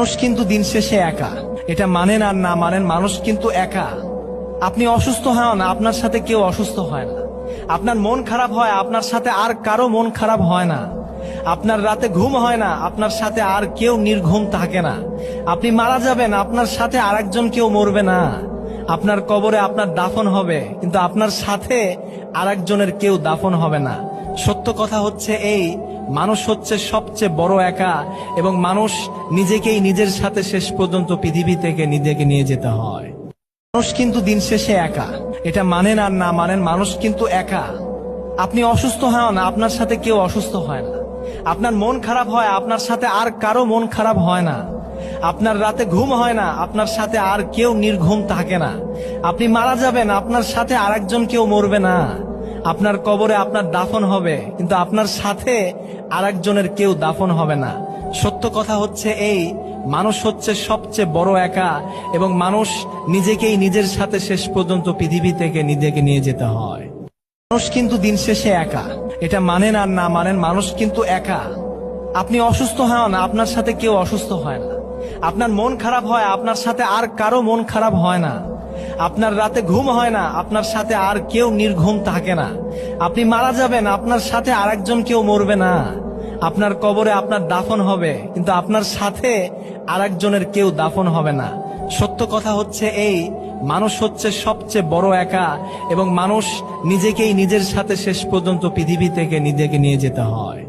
মানুষ কিন্তু দিন শেষে একা। এটা মানেন আর না মানেন, মানুষ কিন্তু একা। আপনি অসুস্থ হন, আপনার সাথে কেউ অসুস্থ হয় না। আপনার মন খারাপ হয়, আপনার সাথে আর কারো মন খারাপ হয় না। আপনার রাতে ঘুম হয় না, আপনার সাথে আর কেউ নির্ঘুম থাকে না। আপনি মারা যাবেন, আপনার সাথে আরেকজন কেউ মরবে না। আপনার কবরে আপনার দাফন হবে, কিন্তু আপনার সাথে আরেকজনের কেউ দাফন হবে না। সত্য কথা হচ্ছে এই, মানুষ হচ্ছে সবচেয়ে বড় একা, এবং মানুষ নিজেকেই নিজের সাথে শেষ পর্যন্ত পৃথিবী থেকে নিজেকে নিয়ে যেতে হয়। মানুষ কিন্তু দিন শেষে একা। এটা মানেন আর না মানেন, মানুষ কিন্তু একা। আপনি অসুস্থ হন, আপনার সাথে কেউ অসুস্থ হয় না। আপনার মন খারাপ হয়, আপনার সাথে আর কারো মন খারাপ হয় না। আপনার রাতে ঘুম হয় না, আপনার সাথে আর কেউ নির্ঘুম থাকে না। আপনি মারা যাবেন, আপনার সাথে আরেকজন কেউ মরবে না। আপনার কবরে আপনার দাফন হবে, কিন্তু আপনার সাথে আরেকজনের কেউ দাফন হবে না। সত্য কথা হচ্ছে এই, মানুষ হচ্ছে সবচেয়ে বড় একা, এবং মানুষ নিজেকেই নিজের সাথে শেষ পর্যন্ত পৃথিবী থেকে নিজেকে নিয়ে যেতে হয়। মানুষ কিন্তু দিন শেষে একা। এটা মানেন আর না মানেন, মানুষ কিন্তু একা। আপনি অসুস্থ হন, আপনার সাথে কেউ অসুস্থ হয় না। আপনার মন খারাপ হয়, আপনার সাথে আর কারো মন খারাপ হয় না। আপনার রাতে ঘুম হয় না, আপনার সাথে আর কেউ নির্ঘুম থাকে না। আপনি মারা যাবেন, আপনার সাথে আরেকজন কেউ মরবে না। আপনার কবরে আপনার দাফন হবে, কিন্তু আপনার সাথে আরেকজনের কেউ দাফন হবে না। সত্য কথা হচ্ছে এই, মানুষ হচ্ছে সবচেয়ে বড় একা, এবং মানুষ নিজেকেই নিজের সাথে শেষ পর্যন্ত পৃথিবী থেকে নিজেকে নিয়ে যেতে হয়।